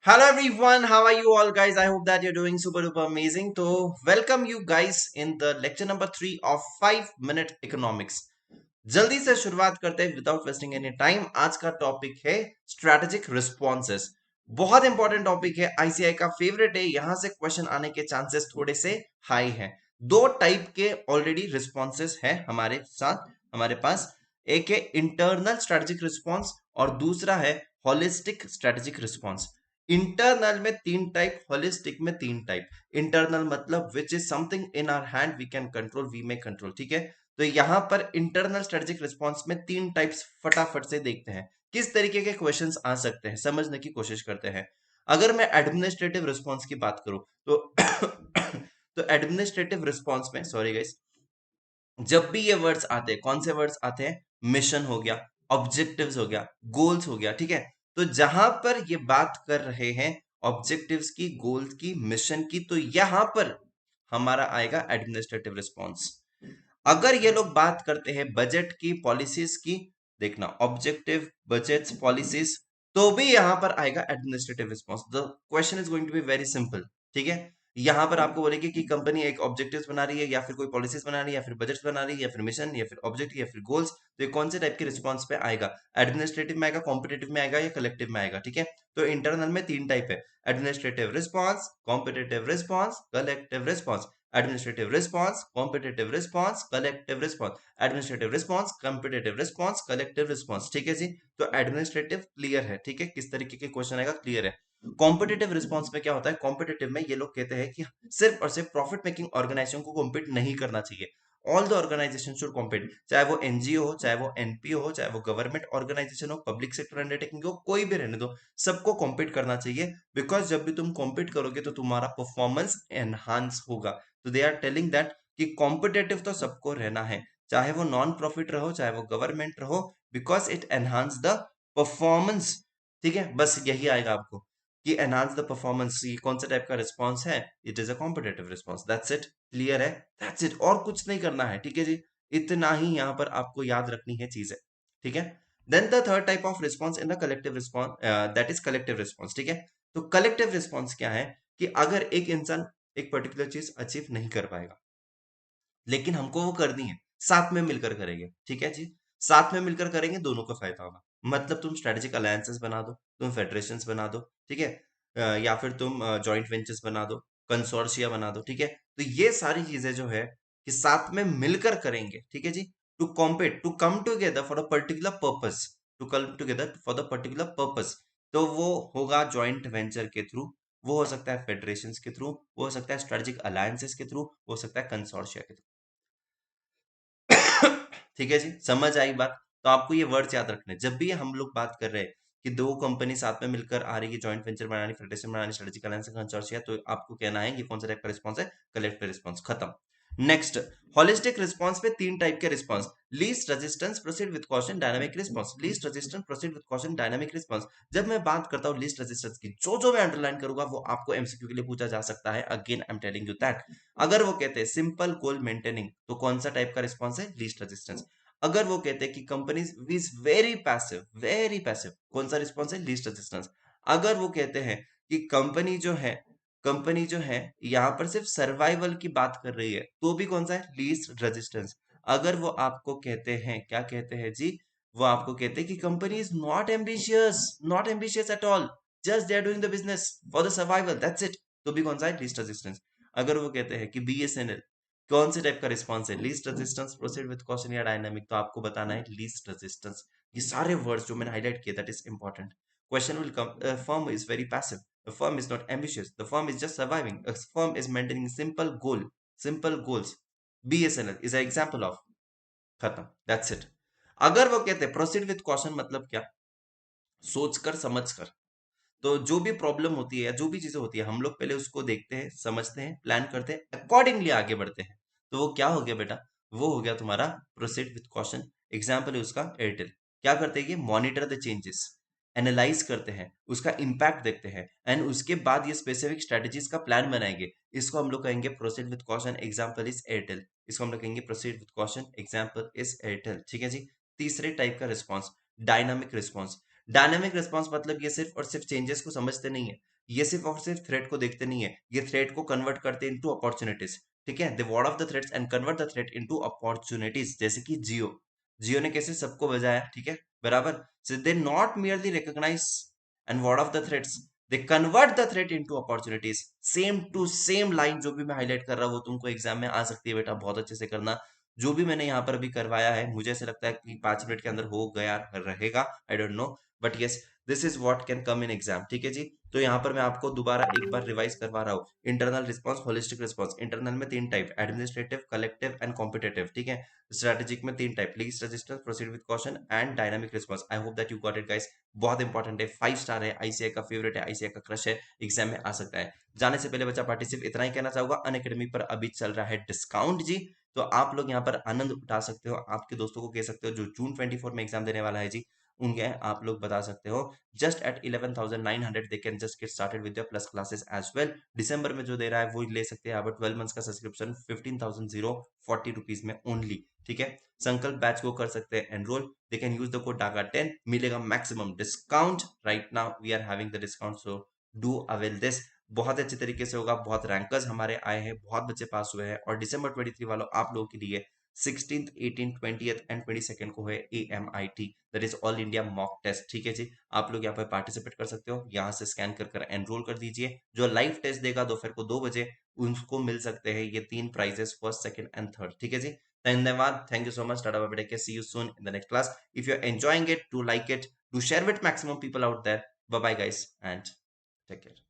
Hello everyone, how are you all guys? I hope that you're doing super duper amazing. तो welcome you guys in the lecture number 3 of 5 minute economics. जल्दी से शुरुआत करते हैं without wasting any time. आज का topic है strategic responses. बहुत इंपॉर्टेंट टॉपिक है, आईसीआई का फेवरेट है। यहां से क्वेश्चन आने के चांसेस थोड़े से हाई हैं। दो टाइप के ऑलरेडी रिस्पॉन्सेस हैं हमारे साथ, हमारे पास। एक है इंटरनल स्ट्रैटेजिक रिस्पॉन्स और दूसरा है होलिस्टिक स्ट्रैटेजिक रिस्पॉन्स। इंटरनल में तीन टाइप, होलिस्टिक में तीन टाइप। इंटरनल मतलब which is something in our hand, we can control, we may control, ठीक है। तो यहां पर इंटरनल स्ट्रेटेजिक रिस्पांस में तीन टाइप्स फटाफट से देखते हैं किस तरीके के क्वेश्चंस आ सकते हैं, समझने की कोशिश करते हैं। अगर मैं एडमिनिस्ट्रेटिव रिस्पांस की बात करूं तो तो एडमिनिस्ट्रेटिव रिस्पांस में, सॉरी गाइस, जब भी ये वर्ड्स आते हैं, कौन से वर्ड्स आते हैं? मिशन हो गया, ऑब्जेक्टिव्स हो गया, गोल्स हो गया, ठीक है। तो जहां पर ये बात कर रहे हैं ऑब्जेक्टिव्स की, गोल्स की, मिशन की, तो यहां पर हमारा आएगा एडमिनिस्ट्रेटिव रिस्पांस। अगर ये लोग बात करते हैं बजट की, पॉलिसीज की, देखना ऑब्जेक्टिव, बजट्स, पॉलिसीज, तो भी यहां पर आएगा administrative response. The question is going to be very simple, ठीक है। यहां पर आपको बोलेंगे कि कंपनी एक ऑब्जेक्टिव्स बना रही है, या फिर कोई पॉलिसीज बना रही है, या फिर बजट्स बना रही है, या फिर मिशन, या फिर ऑब्जेक्ट, या फिर गोल्स, तो ये कौन से टाइप के रिस्पांस पे आएगा? एडमिनिस्ट्रेटिव में आएगा, कॉम्पिटेटिव में आएगा, या कलेक्टिव में आएगा, ठीक है। तो इंटरनल में तीन टाइप है: administrative response, competitive response, collective response. Administrative response, competitive response, collective response, administrative response, competitive response, collective response, ठीक है जी। तो एडमिनिस्ट्रेटिव क्लियर है, ठीक है, किस तरीके के क्वेश्चन आएगा क्लियर है। कॉम्पिटिटिव रिस्पॉन्स में क्या होता है? कॉम्पिटिटिव में ये लोग कहते हैं कि सिर्फ और सिर्फ प्रॉफिट मेकिंग ऑर्गेनाइजेशन को कॉम्पीट नहीं करना चाहिए। All the organisation should compete, चाहे वो एनजीओ हो, चाहे वो एनपीओ हो, चाहे वो गवर्नमेंट ऑर्गेनाइजेशन हो, पब्लिक सेक्टर अंडरटेकिंग हो, कोई भी रहने दो, सबको कॉम्पीट करना चाहिए। बिकॉज जब भी तुम कॉम्पीट करोगे तो तुम्हारा परफॉर्मेंस एनहांस होगा। तो दे आर टेलिंग दैट कि कॉम्पिटेटिव तो सबको रहना है, चाहे वो नॉन प्रॉफिट रहो, चाहे वो गवर्नमेंट रहो, because it enhance the performance, ठीक है। बस यही आएगा आपको कि एनहांस द परफॉर्मेंस। ये कौन सा टाइप का रिस्पॉन्स है? It is a competitive response, that's it. Clear है? दैट्स इट, और कुछ नहीं करना है, ठीक है जी। इतना ही यहाँ पर आपको याद रखनी है चीजें, ठीक है। Then the third type of response in the collective response, that is collective response, ठीक है। तो कलेक्टिव रिस्पॉन्स क्या है? कि अगर एक इंसान एक पर्टिकुलर चीज अचीव नहीं कर पाएगा, लेकिन हमको वो करनी है, साथ में मिलकर करेंगे, ठीक है जी। साथ में मिलकर करेंगे, दोनों का फायदा होगा। मतलब तुम स्ट्रेटेजिक अलायंसेस बना दो, तुम फेडरेशंस बना दो, ठीक है। या फिर तुम जॉइंट वेंचर्स बना दो, कंसोर्शिया बना दो, ठीक है। तो ये सारी चीजें जो है कि साथ में मिलकर करेंगे, ठीक है जी। To compete, to come together for a particular purpose, to come together for the particular purpose, तो वो होगा जॉइंट वेंचर के थ्रू, वो हो सकता है फेडरेशन के थ्रू, वो हो सकता है स्ट्रेटेजिक अलायंसेस के थ्रू, हो सकता है कंसोर्शिया के थ्रू। ठीक है जी, समझ आई बात? तो आपको ये वर्ड्स याद रखने हैं। जब भी हम लोग बात कर रहे हैं कि दो कंपनी साथ में मिलकर आ रही है, जॉइंट वेंचर बनानी, फेडरेशन बनानी, स्ट्रेटेजिक अलायंस, कंसोर्शिया, तो आपको कहना है ये कौन सा टाइप का रिस्पॉन्स है? कलेक्टिव रिस्पॉन्स, खत्म। नेक्स्ट, होलिस्टिक रिस्पॉन्स में तीन टाइप के response: least resistance, proceed with caution, dynamic response. Least resistance, proceed with caution, dynamic response. जब मैं बात करता हूँ लीस्ट रेजिस्टेंस की, जो जो मैं अंडरलाइन करूंगा वो आपको एमसीक्यू के लिए पूछा जा सकता है। Again I am telling you that. अगर वो कहते हैं सिंपल गोल मेंटेनिंग, तो कौन सा टाइप का रिस्पॉन्स है? Least resistance. अगर वो कहते हैं कि company is very passive, very passive, कौन सा रिस्पॉन्स है? Least resistance. अगर वो कहते हैं कि कंपनी जो है यहां पर सिर्फ सर्वाइवल की बात कर रही है, तो भी कौन सा है? Least resistance. अगर वो आपको कहते हैं, क्या कहते हैं जी? वो आपको कहते हैं कि company is not ambitious, not ambitious at all, just they are doing the business for the survival, that's it, तो भी कौन सा है? Least resistance. अगर वो कहते हैं कि बीएसएनएल, कौन से टाइप का रिस्पॉन्स है? Least resistance, proceed with caution, या डायनामिक, तो आपको बताना है लीस्ट रेजिस्टेंस। ये सारे वर्ड्स जो मैंने हाईलाइट किए, that is important. Question will come, firm is very passive, the firm is not ambitious, the firm is just surviving, a firm is maintaining simple goals, BSNL is an example of, खत्म, that's it। अगर वो कहते हैं proceed with caution, मतलब क्या? सोचकर समझकर। तो जो भी प्रॉब्लम होती है या जो भी चीजें होती है, हम लोग पहले उसको देखते हैं, समझते हैं, प्लान करते हैं, अकॉर्डिंगली आगे बढ़ते हैं। तो वो क्या हो गया बेटा? वो हो गया तुम्हारा प्रोसीड विथ कॉशन। एग्जाम्पल है उसका एयरटेल। क्या करते हैं? ये मॉनिटर द चेंजेस, एनालाइज करते हैं, उसका इंपैक्ट देखते हैं, एंड उसके बाद ये स्पेसिफिक स्ट्रेटेजीज का प्लान बनाएंगे। इसको हम लोग कहेंगे proceed with caution, example is Airtel. इसको हम लोग कहेंगे proceed with caution, example is Airtel, ठीक है जी। तीसरे टाइप का response, dynamic response. Dynamic response मतलब ये सिर्फ और सिर्फ चेंजेस को समझते नहीं है, ये सिर्फ और सिर्फ थ्रेट को देखते नहीं है, ये थ्रेट को कन्वर्ट करते हैं इनटू अपॉर्चुनिटीज। ठीक है, they ward off the threats and convert the threat into opportunities. जैसे कि जियो, जियो ने कैसे सबको बजाया, ठीक है, बराबर। So they not merely recognise and ward off the threats, they convert the threat into opportunities. Same to same line जो भी मैं हाईलाइट कर रहा हूँ वो तुमको एग्जाम में आ सकती है बेटा, बहुत अच्छे से करना। जो भी मैंने यहाँ पर अभी करवाया है, मुझे ऐसा लगता है कि 5 मिनट के अंदर हो गया रहेगा, I don't know, but yes, this is what can come in exam. ठीक है जी, तो यहाँ पर मैं आपको दोबारा एक बार रिवाइज करवा रहा हूँ। Internal response, holistic response. Internal में 3 type, administrative, collective and competitive. ठीक है, स्ट्रेटेजिक में 3 type, least resistance, proceed with caution and dynamic response. I hope that you got it guys, बहुत इंपॉर्टेंट है, 5 स्टार है, आईसीआई का फेवरेट है, ICI का क्रश है, एग्जाम में आ सकता है। जाने से पहले बच्चा पार्टी सिर्फ इतना ही कहना चाहूंगा, अनअकैडमी पर अभी चल रहा है डिस्काउंट जी, तो आप लोग यहाँ पर आनंद उठा सकते हो, आपके दोस्तों को कह सकते हो जो जून 24 में एग्जाम देने वाला है जी, उनके आप लोग बता सकते हो। Just at 11,900 they can just get started with your plus classes as well. दिसंबर में जो दे रहा है वो ले सकते हैं आप, 12 मंथ्स का सब्सक्रिप्शन 15,040 रुपीज में ओनली। ठीक है, संकल्प बैच को कर सकते हैं enrol, they can use the code DAGA10, मिलेगा maximum discount. Right now we are having the discount, so do avail this. बहुत अच्छे तरीके से होगा, बहुत रैंकर्स हमारे आए हैं, बहुत बच्चे पास हुए हैं, और दिसंबर 23 वालों आप लोगों के लिए 16th, 18th, 20th and 22nd को है AMIT, that is all India mock test. ठीक है जी, आप लोग यहाँ पर पार्टिसिपेट कर सकते हो, यहाँ से स्कैन कर कर एनरोल कर दीजिए। जो लाइव टेस्ट देगा दोपहर को 2 बजे, उनको मिल सकते हैं ये 3 prizes, first, second and third. ठीक है जी, धन्यवाद, thank you so much, tata bye bye, see you soon in the next class. If you are enjoying it, do like it, do share with maximum people out there. Bye bye guys and take care.